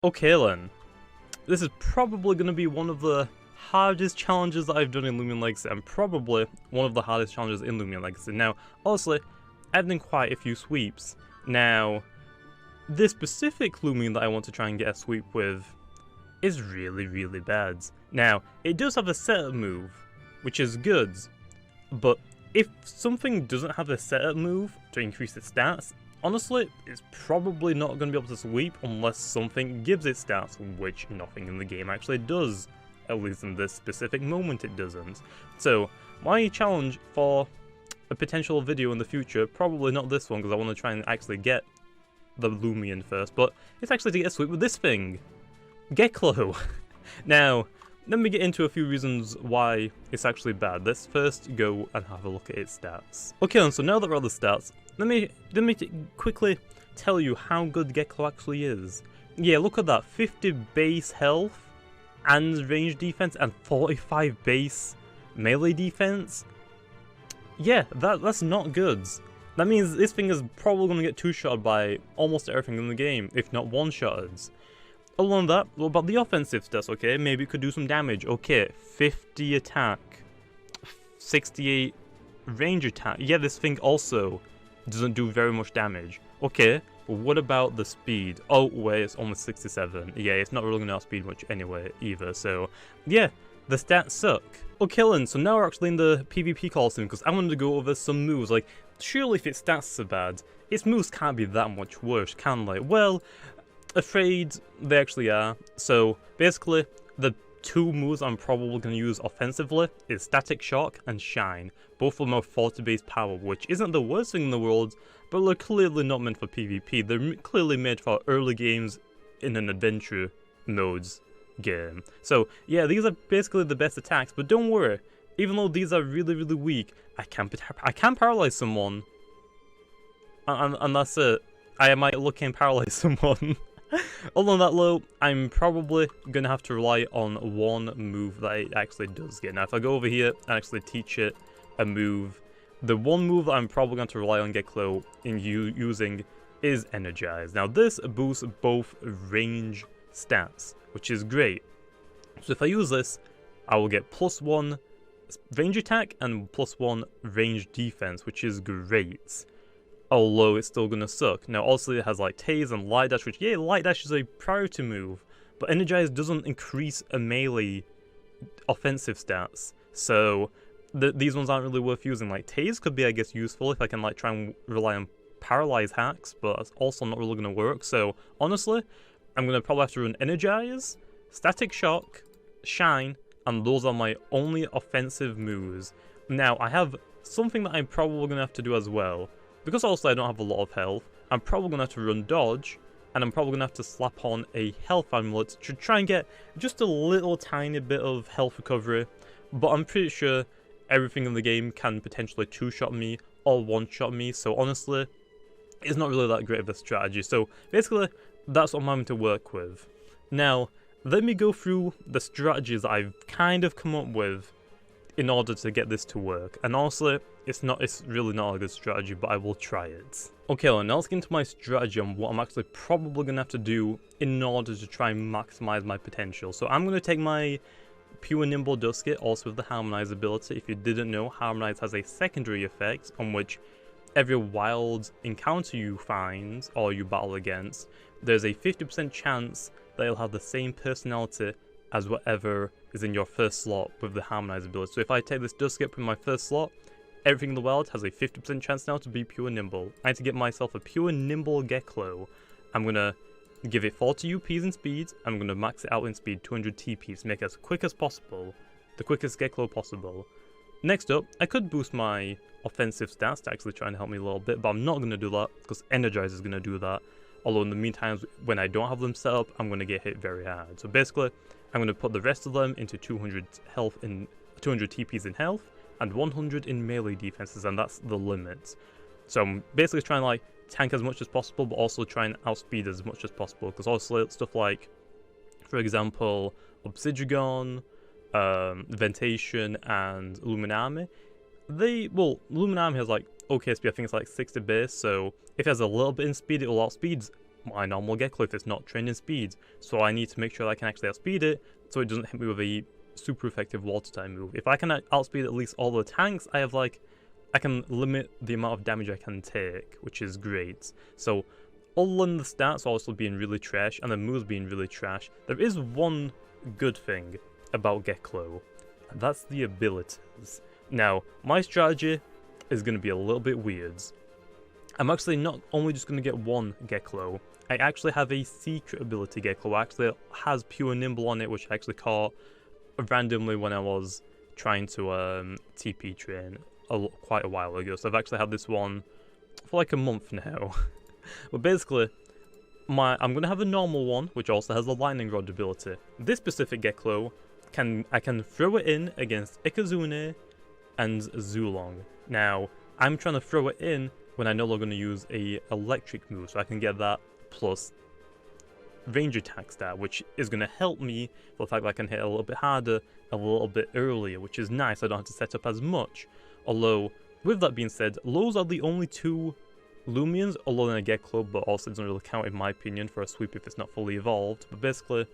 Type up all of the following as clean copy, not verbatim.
Okay then, this is probably going to be one of the hardest challenges that I've done in Loomian Legacy, and probably one of the hardest challenges in Loomian Legacy. Now, honestly, I've done quite a few sweeps. Now, this specific Loomian that I want to try and get a sweep with is really bad. Now, it does have a setup move, which is good, but if something doesn't have a setup move to increase its stats, honestly, it's probably not going to be able to sweep unless something gives it stats, which nothing in the game actually does. At least in this specific moment it doesn't. So, my challenge for a potential video in the future, probably not this one because I want to try and actually get the Loomian first, but it's actually to get a sweep with this thing. Geklo. Now, let me get into a few reasons why it's actually bad. Let's first go and have a look at its stats. Okay, so now that we're on the stats, let me quickly tell you how good Geklo actually is. Yeah, look at that, 50 base health and range defense and 45 base melee defense. Yeah, that's not good. That means this thing is probably going to get two-shotted by almost everything in the game, if not one-shotted. Other than that, what about the offensive stats, okay? Maybe it could do some damage. Okay, 50 attack, 68 range attack. Yeah, this thing also doesn't do very much damage. Okay, but what about the speed? Oh, wait, it's almost 67. Yeah, it's not really going to outspeed much anyway either, so yeah, the stats suck. Okay then, so now we're actually in the PvP Coliseum because I wanted to go over some moves. Like, surely if its stats are bad, its moves can't be that much worse, can they? Well, afraid they actually are. So basically, the two moves I'm probably going to use offensively is Static Shock and Shine. Both of them are 40 base power, which isn't the worst thing in the world, but they're clearly not meant for PvP. They're clearly made for early games in an adventure modes game. So yeah, these are basically the best attacks, but don't worry, even though these are really weak, I can paralyze someone, and that's it. I might look and paralyze someone. Other than that though, I'm probably going to have to rely on one move that it actually does get. Now if I go over here and actually teach it a move, the one move that I'm probably going to rely on Geklo in using is Energize. Now this boosts both range stats, which is great. So if I use this, I will get +1 range attack and +1 range defense, which is great. Although it's still gonna suck. Now also it has like Tase and Light Dash, which yeah, Light Dash is a priority move, but Energize doesn't increase a melee offensive stats, so these ones aren't really worth using. Like Tase could be, I guess, useful if I can like try and rely on Paralyze hacks, but that's also not really gonna work. So honestly, I'm gonna probably have to run Energize, Static Shock, Shine, and those are my only offensive moves. Now I have something that I'm probably gonna have to do as well. Because also I don't have a lot of health, I'm probably going to have to run dodge, and I'm probably going to have to slap on a health amulet to try and get just a little tiny bit of health recovery, but I'm pretty sure everything in the game can potentially two-shot me or one-shot me, so honestly, it's not really that great of a strategy. So basically, that's what I'm having to work with. Now, let me go through the strategies that I've kind of come up with in order to get this to work, and honestly, it's really not a good strategy, but I will try it. Okay, well, now let's get into my strategy on what I'm actually probably going to have to do in order to try and maximize my potential. So I'm going to take my Pure Nimble Dusket, also with the Harmonize ability. If you didn't know, Harmonize has a secondary effect on which every wild encounter you find or you battle against, there's a 50% chance that it'll have the same personality as whatever is in your first slot with the Harmonize ability. So if I take this Dusket in my first slot, everything in the world has a 50% chance now to be Pure Nimble. I need to get myself a Pure Nimble Geklo. I'm going to give it 40 UPs in speed, I'm going to max it out in speed, 200 TPs, to make it as quick as possible, the quickest Geklo possible. Next up, I could boost my offensive stats to actually try and help me a little bit, but I'm not going to do that, because Energize is going to do that. Although in the meantime, when I don't have them set up, I'm going to get hit very hard. So basically, I'm going to put the rest of them into 200 health in 200 TPs in health, and 100 in melee defenses, and that's the limit. So I'm basically trying to like tank as much as possible, but also try and outspeed as much as possible, because also stuff like, for example, Obsidian, Ventation, and Loomian, Loomian has like okay speed, I think it's like 60 base, so if it has a little bit in speed, it will outspeed my normal Geklo if it's not trained in speed. So I need to make sure that I can actually outspeed it so it doesn't hit me with a super effective water type move. If I can outspeed at least all the tanks, I can limit the amount of damage I can take, which is great. So other than the stats also being really trash and the moves being really trash, there is one good thing about Geklo, and that's the abilities. Now, my strategy is going to be a little bit weird. I'm actually not only just going to get one Geklo, I actually have a secret ability Geklo. Actually has pure Nimble on it, which I actually caught randomly when I was trying to TP train quite a while ago. So I've actually had this one for like a month now. But basically, I'm going to have a normal one, which also has the Lightning Rod ability. This specific Geklo, I can throw it in against Ikazune and Zulong. Now, I'm trying to throw it in when I know they're going to use a electric move, so I can get that plus range attack stat, which is going to help me for the fact that I can hit a little bit harder, a little bit earlier, which is nice. I don't have to set up as much. Although, with that being said, those are the only two Loomians, although then I get club, but also doesn't really count in my opinion for a sweep if it's not fully evolved. But basically,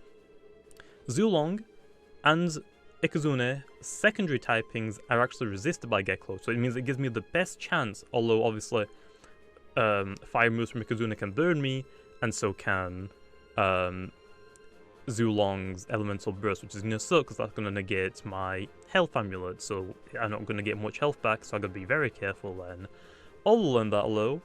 Zulong and Ikazune secondary typings are actually resisted by Geklo, so it means it gives me the best chance, although obviously fire moves from Ikazune can burn me, and so can Zulong's elemental burst, which is going to suck because that's going to negate my health amulet, so I'm not going to get much health back, so I got to be very careful then. Other than that though,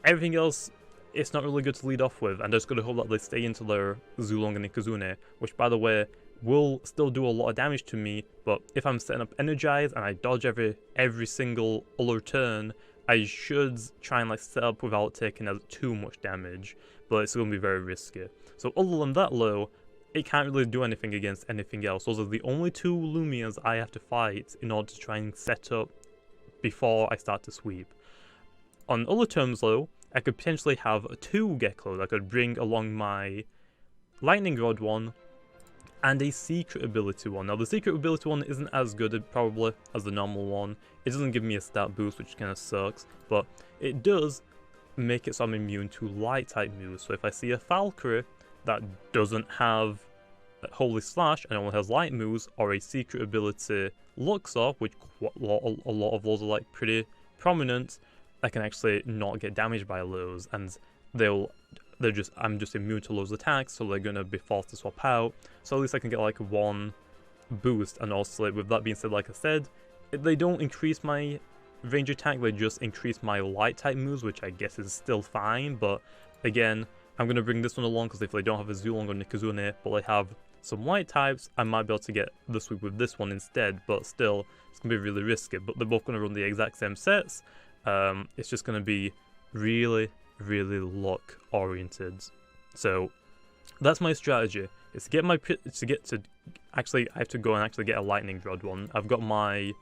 everything else it's not really good to lead off with, and just gotta hope that they stay into their Zulong and Ikazune, which by the way will still do a lot of damage to me, but if I'm setting up Energize and I dodge every single other turn, I should try and like set up without taking too much damage, but it's gonna be very risky. So other than that though, it can't really do anything against anything else. Those are the only two Loomians I have to fight in order to try and set up before I start to sweep. On other terms though, I could potentially have two Geklos. I could bring along my Lightning Rod one and a secret ability one. Now the secret ability one isn't as good probably as the normal one. It doesn't give me a stat boost, which kind of sucks, but it does make it so I'm immune to light type moves. So if I see a Valkyrie that doesn't have Holy Slash and only has light moves, or a secret ability Luxor, which a lot of those are like pretty prominent, I can actually not get damaged by those, and I'm just immune to those attacks, so they're gonna be forced to swap out. So at least I can get like one boost, and also with that being said, like I said, they don't increase my range attack, they just increase my light type moves, which I guess is still fine. But again, I'm gonna bring this one along because if they don't have a Zulong or Nikazune, but they have some light types, I might be able to get the sweep with this one instead. But still, it's gonna be really risky. But they're both gonna run the exact same sets. It's just going to be really, really luck oriented. So that's my strategy. Is to get I have to go and actually get a Lightning Rod one. I've got my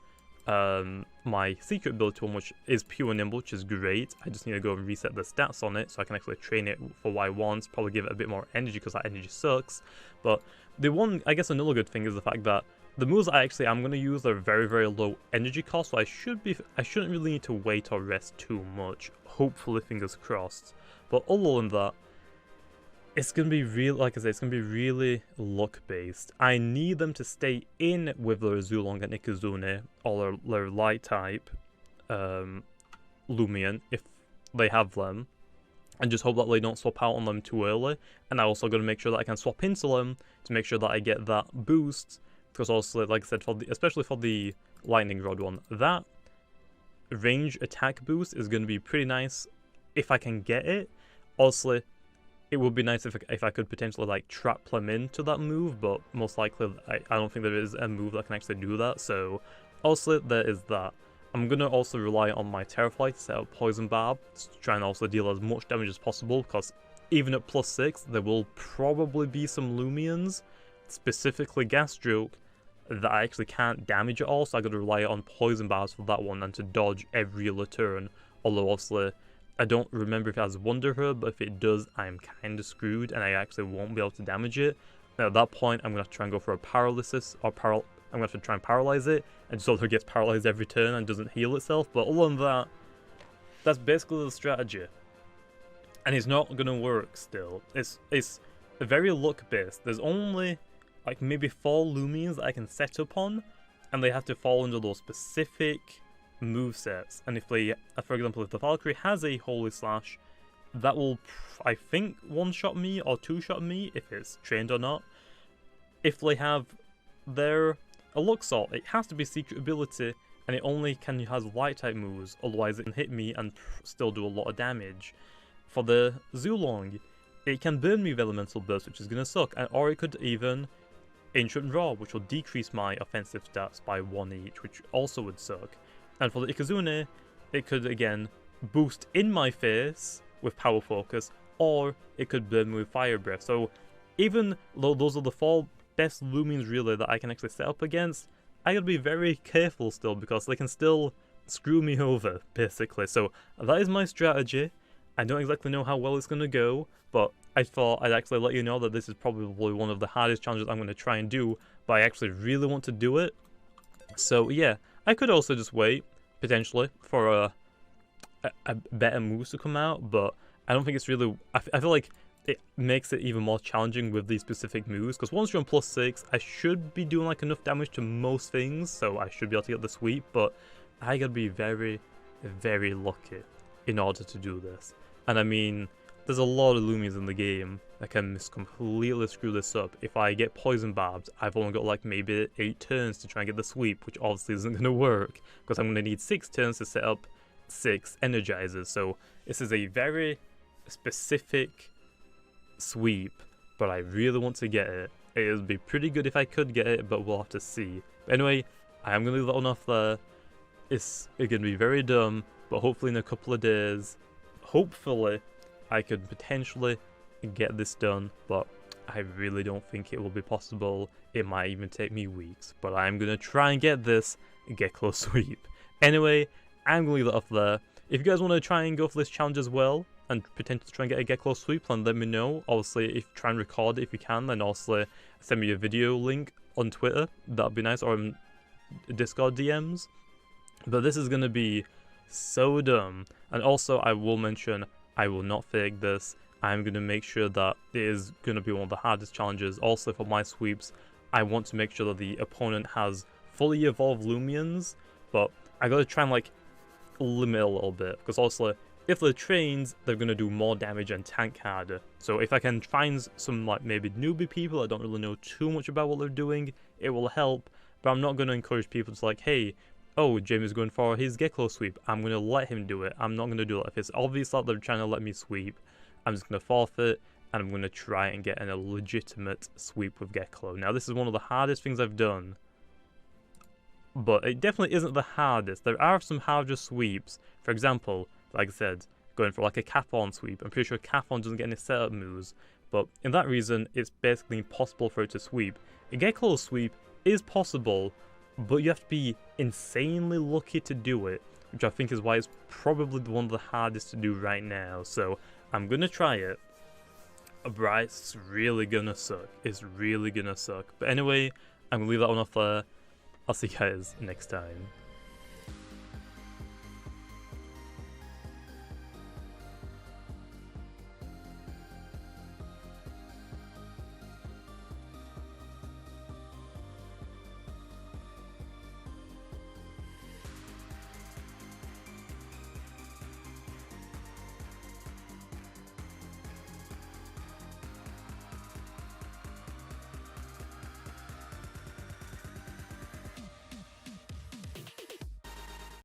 my secret ability one, which is pure Nimble, which is great. I just need to go and reset the stats on it so I can actually train it for what I want. Probably give it a bit more energy because that energy sucks. But I guess another good thing is the fact that the moves I'm going to use are very, very low energy cost, so I shouldn't really need to wait or rest too much. Hopefully, fingers crossed. But other than that, it's going to be like I said, it's going to be really luck based. I need them to stay in with their Zulong and Ikazune, or their light type Loomian, if they have them, and just hope that they don't swap out on them too early. And I also got to make sure that I can swap into them to make sure that I get that boost. Because also, like I said, especially for the Lightning Rod one, that range attack boost is going to be pretty nice if I can get it. Also, it would be nice if I could potentially like trap them into that move, but most likely I don't think there is a move that can actually do that. So also there is that. I'm going to also rely on my Terrafly to set up Poison Barb to try and also deal as much damage as possible, because even at +6 there will probably be some Loomians, specifically Gastroke, that I actually can't damage at all, so I got to rely on Poison Bars for that one and to dodge every other turn. Although obviously I don't remember if it has Wonder Herb, but if it does, I'm kind of screwed and I actually won't be able to damage it. Now at that point, I'm going to have to try and go for a Paralysis, or I'm going to have to try and paralyze it, and just so it gets paralyzed every turn and doesn't heal itself. But other than that, that's basically the strategy. and it's not gonna work still. It's very luck based. There's only like maybe 4 Loomians that I can set up on, and they have to fall under those specific movesets. And if they, for example, if the Valkyrie has a Holy Slash, that will, I think, one-shot me or two-shot me if it's trained or not. If they have their Luxalt, it has to be secret ability, and it only has light type moves, otherwise it can hit me and still do a lot of damage. For the Zulong, it can burn me with Elemental Burst, which is gonna suck, or it could even Ancient Raw, which will decrease my offensive stats by 1 each, which also would suck. And for the Ikazune, it could again boost in my face with Power Focus, or it could burn me with Fire Breath. So even though those are the 4 best Loomians really that I can actually set up against, I gotta be very careful still, because they can still screw me over, basically. So that is my strategy. I don't exactly know how well it's gonna go, but I thought I'd actually let you know that this is probably one of the hardest challenges I'm gonna try and do, but I actually really want to do it. So yeah, I could also just wait, potentially, for a better moves to come out, but I don't think it's really... I feel like it makes it even more challenging with these specific moves, because once you're on +6, I should be doing like enough damage to most things, so I should be able to get the sweep, but I gotta be very, very lucky in order to do this. And I mean, there's a lot of Loomians in the game that can completely screw this up. If I get Poison Barbed, I've only got like maybe 8 turns to try and get the sweep, which obviously isn't going to work, because I'm going to need 6 turns to set up 6 Energizers. So this is a very specific sweep, but I really want to get it. It would be pretty good if I could get it, but we'll have to see. But anyway, I am going to leave that one off there. It's going to be very dumb, but hopefully in a couple of days, hopefully, I could potentially get this done, but I really don't think it will be possible. It might even take me weeks, but I'm going to try and get this and get close sweep. Anyway, I'm going to leave that off there. If you guys want to try and go for this challenge as well, and potentially try and get a get close sweep, then let me know. Obviously, if try and record it if you can, then also send me a video link on Twitter. That'd be nice, or in Discord DMs. But this is going to be so dumb. And also, I will mention, I will not fake this. I'm going to make sure that it is going to be one of the hardest challenges. Also, for my sweeps, I want to make sure that the opponent has fully evolved Loomians, but I got to try and like limit a little bit, because also if they're trained, they're going to do more damage and tank harder. So if I can find some like maybe newbie people that don't really know too much about what they're doing, it will help. But I'm not going to encourage people to like, hey, oh, Jamie's going for his get close sweep, I'm going to let him do it. I'm not going to do it. If it's obvious that they're trying to let me sweep, I'm just going to forfeit, and I'm going to try and get a legitimate sweep with get close. Now, this is one of the hardest things I've done, but it definitely isn't the hardest. There are some harder sweeps. For example, like I said, going for like a Cathon sweep. I'm pretty sure Cathon doesn't get any setup moves, but in that reason, it's basically impossible for it to sweep. A get close sweep is possible, but you have to be insanely lucky to do it, which I think is why it's probably one of the hardest to do right now. So I'm gonna try it, but it's really gonna suck. It's really gonna suck. But anyway, I'm gonna leave that one off there. I'll see you guys next time.